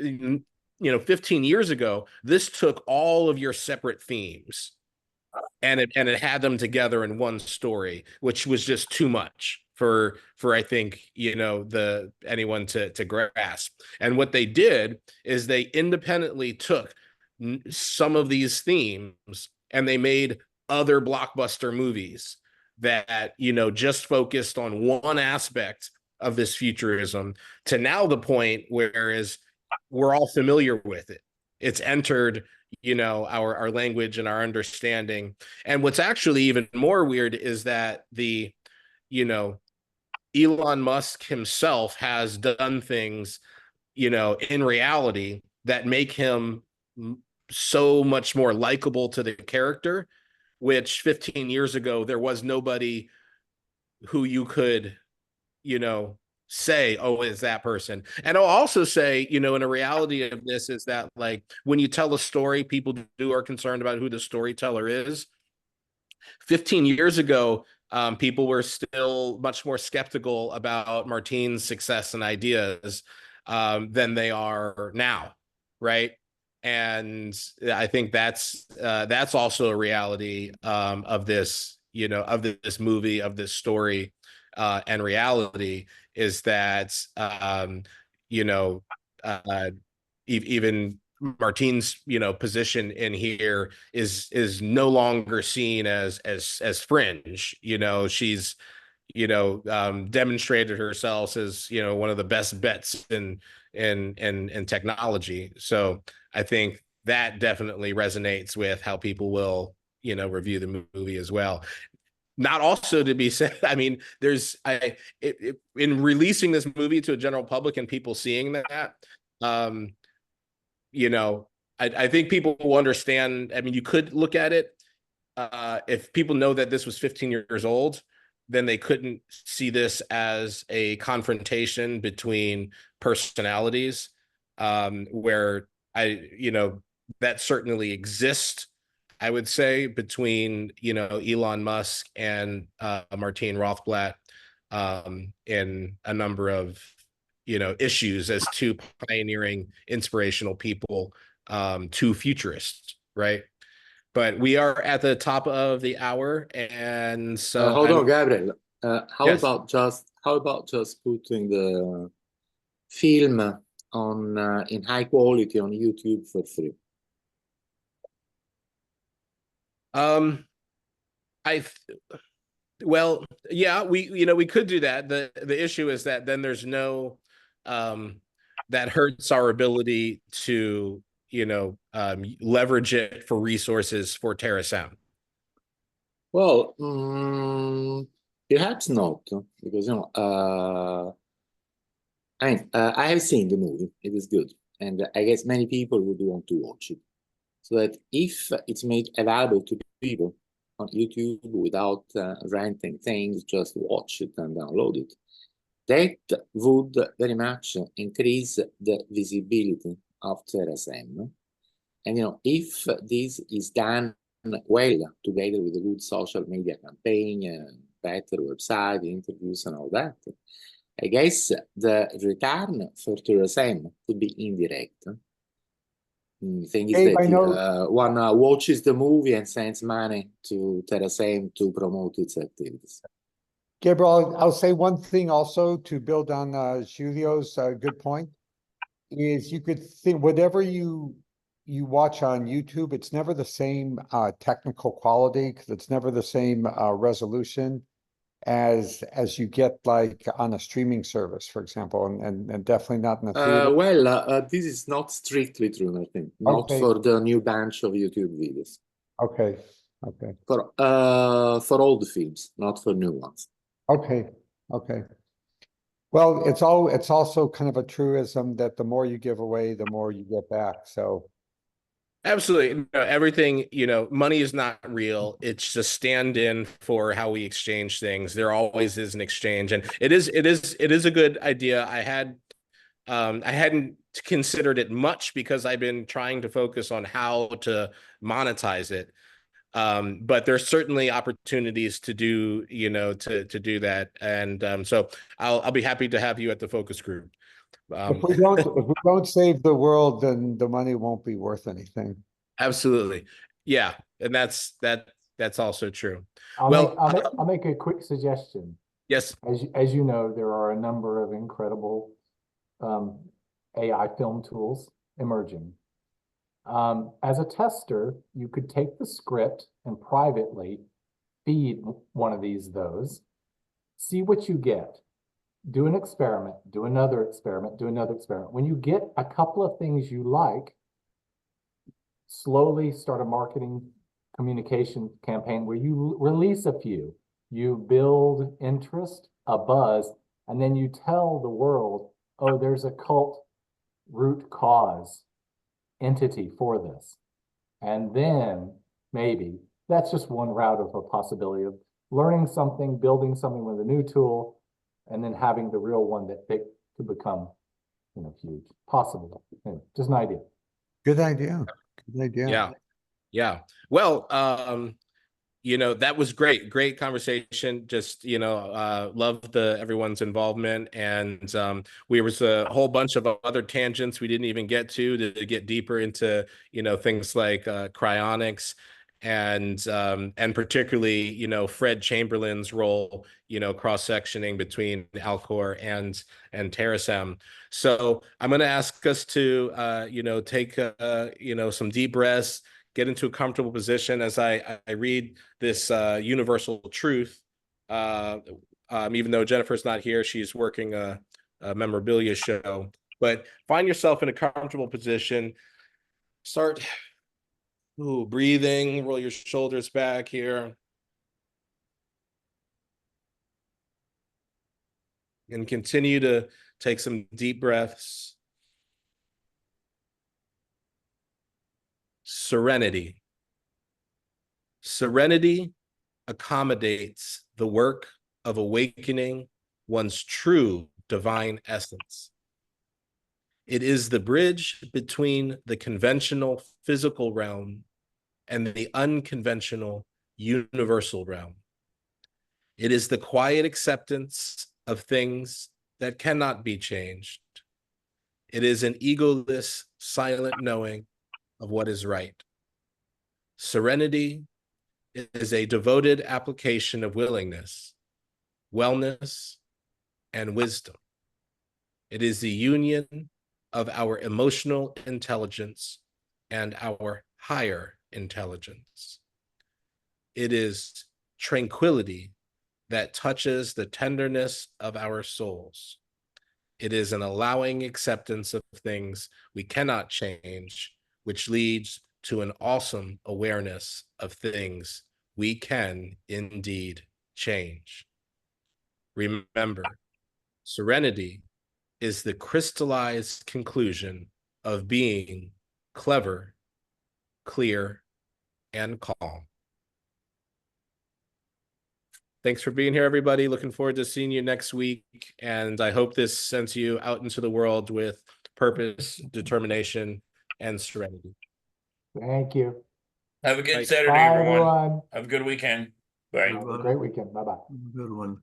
S3: 15 years ago this took all of your separate themes and it had them together in one story, which was just too much for I think anyone to grasp. And what they did is they independently took some of these themes and they made other blockbuster movies that just focused on one aspect of this futurism, to now the point whereas we're all familiar with it. It's entered our language and our understanding. And what's actually even more weird is that Elon Musk himself has done things in reality that make him so much more likable to the character, which 15 years ago there was nobody who you could say, oh, is that person. And I'll also say, in a reality of this is that, like, when you tell a story, people are concerned about who the storyteller is. 15 years ago, people were still much more skeptical about Martine's success and ideas than they are now, right? And I think that's also a reality of this, of this movie, of this story, and reality is that even Martine's position in here is no longer seen as fringe. She's demonstrated herself as one of the best bets in technology. So I think that definitely resonates with how people will review the movie as well. Not also to be said, I mean, in releasing this movie to a general public and people seeing that, I think people will understand. I mean, you could look at it, if people know that this was 15 years old, then they couldn't see this as a confrontation between personalities, where that certainly exists, I would say, between Elon Musk and Martine Rothblatt, in a number of issues as two pioneering, inspirational people, two futurists, right? But we are at the top of the hour, and so
S6: hold on, Gabriel. How
S3: Yes.
S6: about just putting the film on in high quality on YouTube for free?
S3: Well, yeah, we could do that. The issue is that then there's no that hurts our ability to leverage it for resources for Terasem.
S6: Well, perhaps not, because I have seen the movie. It is good, and I guess many people would want to watch it. So that if it's made available to people on YouTube without renting things, just watch it and download it, that would very much increase the visibility of Terasem. And if this is done well together with a good social media campaign, better website, interviews, and all that, I guess the return for Terasem could be indirect. The thing is
S9: Dave, I
S6: that
S9: know-
S6: one watches the movie and sends money to Terasem to promote its activities.
S9: Gabriel, I'll say one thing also to build on Julio's good point, is you could think whatever you watch on YouTube, it's never the same technical quality, because it's never the same resolution as you get like on a streaming service, for example, and definitely not in the theater.
S6: Well, this is not strictly true, I think. Not
S9: Okay.
S6: for the new bunch of YouTube videos.
S9: Okay,
S6: For old films, not for new ones.
S9: okay. Well, it's also kind of a truism that the more you give away, the more you get back, so.
S3: Absolutely. Everything, money is not real. It's just stand-in for how we exchange things. There always is an exchange. And it is a good idea. I hadn't considered it much because I've been trying to focus on how to monetize it. But there's certainly opportunities to do, to do that. And so I'll be happy to have you at the focus group.
S9: If we don't save the world, then the money won't be worth anything.
S3: Absolutely. Yeah. And that's also true.
S13: I'll make a quick suggestion.
S3: Yes.
S13: As you know, there are a number of incredible AI film tools emerging. As a tester, you could take the script and privately feed one of those, see what you get. Do an experiment, do another experiment, do another experiment. When you get a couple of things you like, slowly start a marketing communication campaign where you release a few, you build interest, a buzz, and then you tell the world, oh, there's a cult root cause entity for this. And then maybe that's just one route of a possibility of learning something, building something with a new tool, and then having the real one that could become, huge. Possible. Just an idea.
S9: Good idea. Good idea.
S3: Yeah. Yeah. Well, that was great conversation. Just, love everyone's involvement. And there was a whole bunch of other tangents we didn't even get to get deeper into, things like cryonics and particularly, Fred Chamberlain's role, cross-sectioning between Alcor and Terasem. So I'm going to ask us to, take, some deep breaths, get into a comfortable position as I read this universal truth. Even though Jennifer's not here, she's working a memorabilia show. But find yourself in a comfortable position. Start breathing, roll your shoulders back here. And continue to take some deep breaths. Serenity. Serenity accommodates the work of awakening one's true divine essence. It is the bridge between the conventional physical realm and the unconventional universal realm. It is the quiet acceptance of things that cannot be changed. It is an egoless, silent knowing of what is right. Serenity is a devoted application of willingness, wellness, and wisdom. It is the union of our emotional intelligence and our higher intelligence. It is tranquility that touches the tenderness of our souls. It is an allowing acceptance of things we cannot change, which leads to an awesome awareness of things we can indeed change. Remember, serenity is the crystallized conclusion of being clever, clear, and calm. Thanks for being here, everybody. Looking forward to seeing you next week. And I hope this sends you out into the world with purpose, determination, and serenity.
S13: Thank you.
S5: Have a good
S3: Bye.
S5: Saturday,
S13: Bye,
S5: everyone.
S13: everyone.
S5: Have a good weekend. Bye.
S13: Have a great weekend. Bye-bye.
S8: Good one.